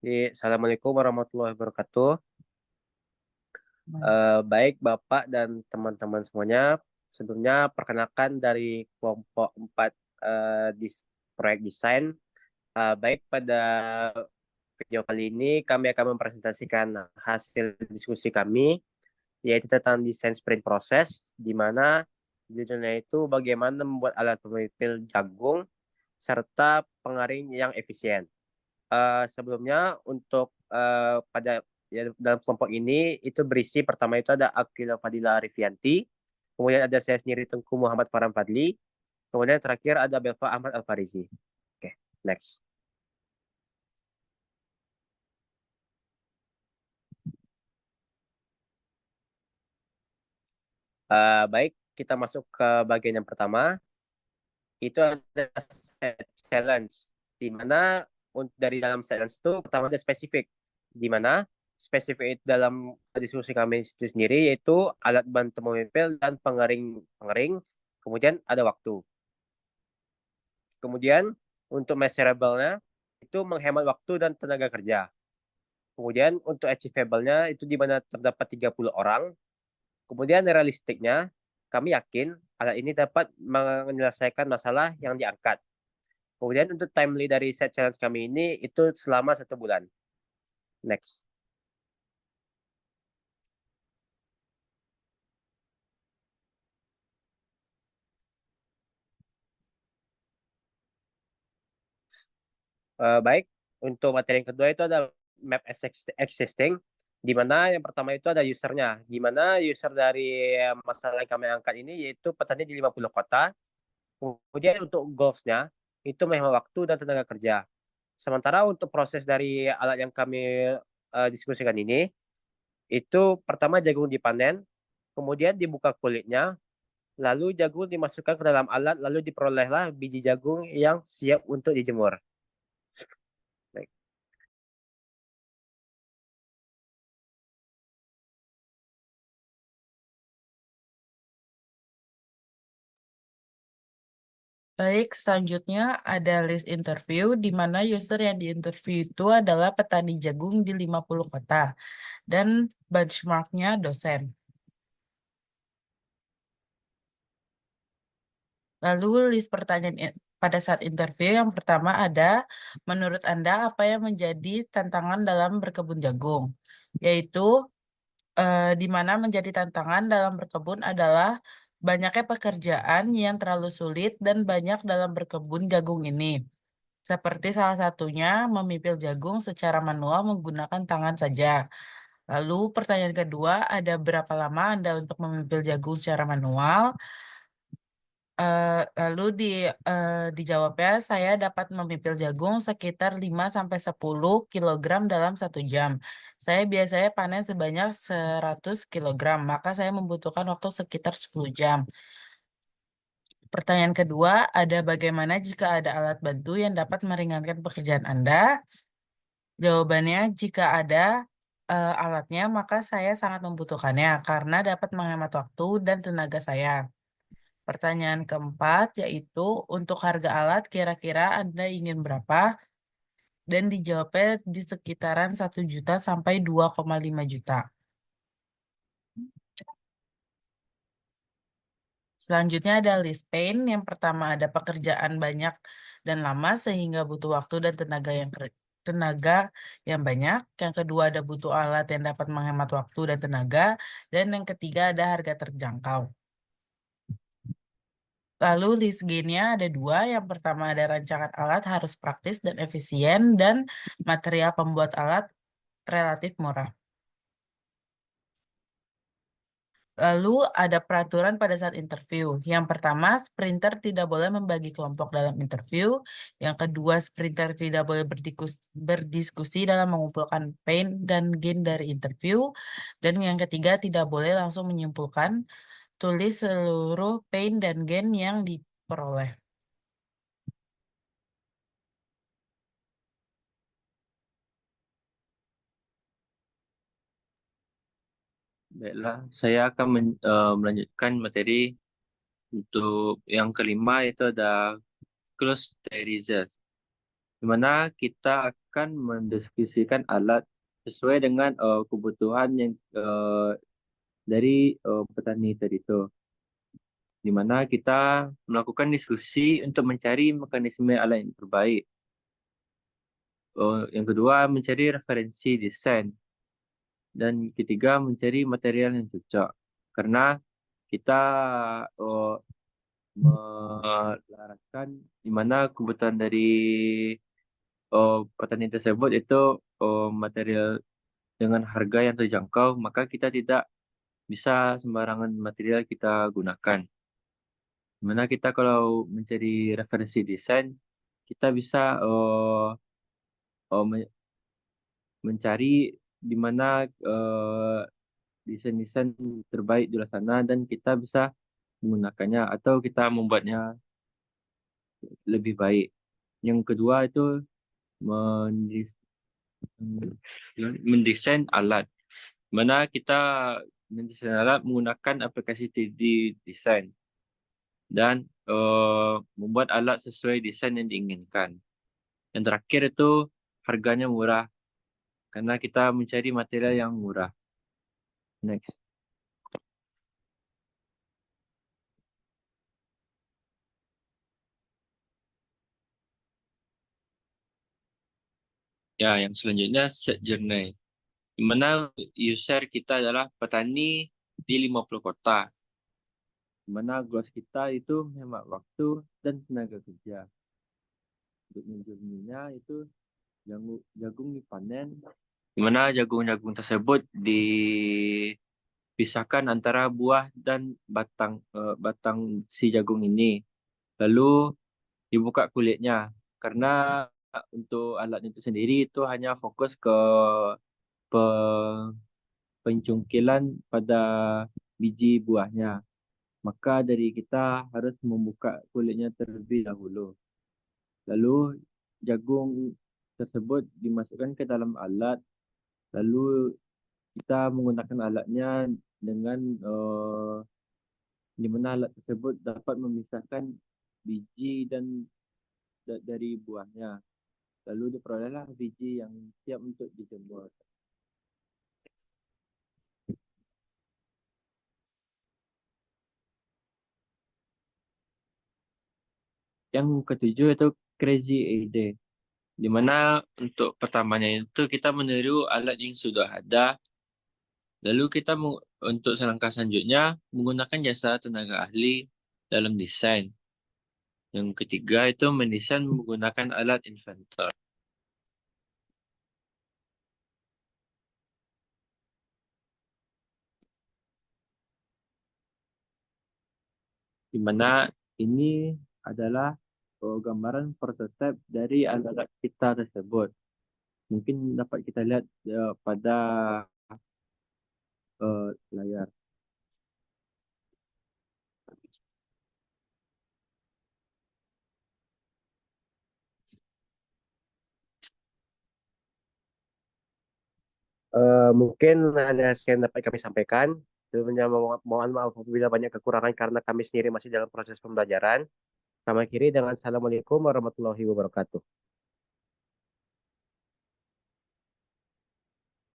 Assalamualaikum warahmatullahi wabarakatuh. Baik Bapak dan teman-teman semuanya, sebelumnya perkenalkan dari kelompok 4 proyek desain. Baik pada video kali ini kami akan mempresentasikan hasil diskusi kami, yaitu tentang desain sprint proses, di mana judulnya itu bagaimana membuat alat pemipil jagung serta pengaring yang efisien. Sebelumnya untuk pada ya, dalam kelompok ini itu berisi pertama itu ada Akila Fadila Rifianti, kemudian ada saya sendiri Tengku Muhammad Farhan Fadli, kemudian terakhir ada Belva Ahmad Al-Farizi. Oke, next. Baik, kita masuk ke bagian yang pertama. Itu ada set challenge, di mana dari dalam challenge itu pertama ada spesifik, di mana spesifik itu dalam diskusi kami itu sendiri yaitu alat bantu memipil dan pengering, kemudian ada waktu. Kemudian untuk measurable-nya itu menghemat waktu dan tenaga kerja. Kemudian untuk achievable-nya itu di mana terdapat 30 orang. Kemudian realistiknya kami yakin alat ini dapat menyelesaikan masalah yang diangkat. Kemudian untuk timely dari set challenge kami ini itu selama 1 bulan. Next. Baik, untuk materi yang kedua itu ada map existing, di mana yang pertama itu ada usernya, di mana user dari masalah yang kami angkat ini yaitu petani di 50 kota. Kemudian untuk goals-nya itu menghemat waktu dan tenaga kerja. Sementara untuk proses dari alat yang kami diskusikan ini, itu pertama jagung dipanen, kemudian dibuka kulitnya, lalu jagung dimasukkan ke dalam alat, lalu diperolehlah biji jagung yang siap untuk dijemur. Baik. Baik, selanjutnya ada list interview di mana user yang diinterview itu adalah petani jagung di 50 kota dan benchmarknya dosen. Lalu list pertanyaan pada saat interview yang pertama ada, menurut Anda apa yang menjadi tantangan dalam berkebun jagung? Yaitu di mana menjadi tantangan dalam berkebun adalah banyaknya pekerjaan yang terlalu sulit dan banyak dalam berkebun jagung ini. Seperti salah satunya memipil jagung secara manual menggunakan tangan saja. Lalu pertanyaan kedua, ada berapa lama Anda untuk memipil jagung secara manual? Lalu dijawabnya, saya dapat memipil jagung sekitar 5-10 kilogram dalam 1 jam. Saya biasanya panen sebanyak 100 kilogram, maka saya membutuhkan waktu sekitar 10 jam. Pertanyaan kedua, ada bagaimana jika ada alat bantu yang dapat meringankan pekerjaan Anda? Jawabannya, jika ada alatnya, maka saya sangat membutuhkannya karena dapat menghemat waktu dan tenaga saya. Pertanyaan keempat yaitu untuk harga alat kira-kira Anda ingin berapa? Dan dijawabnya di sekitaran 1 juta sampai 2,5 juta. Selanjutnya ada list pain. Yang pertama ada pekerjaan banyak dan lama sehingga butuh waktu dan tenaga yang banyak. Yang kedua ada butuh alat yang dapat menghemat waktu dan tenaga. Dan yang ketiga ada harga terjangkau. Lalu list gain-nya ada 2. Yang pertama ada rancangan alat harus praktis dan efisien dan material pembuat alat relatif murah. Lalu ada peraturan pada saat interview. Yang pertama, sprinter tidak boleh membagi kelompok dalam interview. Yang kedua, sprinter tidak boleh berdiskusi dalam mengumpulkan pain dan gain dari interview. Dan yang ketiga, tidak boleh langsung menyimpulkan, tulis seluruh pain dan gain yang diperoleh. Baiklah, saya akan melanjutkan materi untuk yang kelima, yaitu ada close sterilizer, di mana kita akan mendeskripsikan alat sesuai dengan kebutuhan yang dari petani tadi itu. Di mana kita melakukan diskusi untuk mencari mekanisme alat yang terbaik. Yang kedua, mencari referensi desain. Dan ketiga, mencari material yang cocok. Karena kita melaraskan di mana kebutuhan dari petani tersebut itu material dengan harga yang terjangkau, maka kita tidak bisa sembarangan material kita gunakan. Dimana kita kalau mencari referensi desain, kita bisa mencari di mana desain-desain terbaik di luar sana dan kita bisa menggunakannya atau kita membuatnya lebih baik. Yang kedua itu mendesain alat. Mana kita mendesain alat menggunakan aplikasi 3D design dan membuat alat sesuai desain yang diinginkan. Yang terakhir itu harganya murah karena kita mencari material yang murah. Next. Ya, yang selanjutnya set journey. Di mana user kita adalah petani di 50 kota. Di mana goals kita itu menghemat waktu dan tenaga kerja. Untuk journey-nya itu jagung dipanen, di mana jagung-jagung tersebut dipisahkan antara buah dan batang si jagung ini. Lalu dibuka kulitnya. Karena untuk alat itu sendiri itu hanya fokus ke pe- pencungkilan pada biji buahnya. Maka dari kita harus membuka kulitnya terlebih dahulu. Lalu jagung tersebut dimasukkan ke dalam alat. Lalu kita menggunakan alatnya dengan di mana alat tersebut dapat memisahkan biji dan dari buahnya. Lalu diperolehlah biji yang siap untuk dijemur. Yang ketujuh itu crazy idea. Di mana untuk pertamanya itu kita meniru alat yang sudah ada. Lalu kita untuk selangkah selanjutnya menggunakan jasa tenaga ahli dalam desain. Yang ketiga itu mendesain menggunakan alat inventor. Di mana ini adalah gambaran prototipe dari alat kita tersebut. Mungkin dapat kita lihat pada layar. Mungkin hanya sekian dapat kami sampaikan. Sebenarnya mohon maaf apabila banyak kekurangan karena kami sendiri masih dalam proses pembelajaran. Kami akhiri dengan Assalamualaikum warahmatullahi wabarakatuh.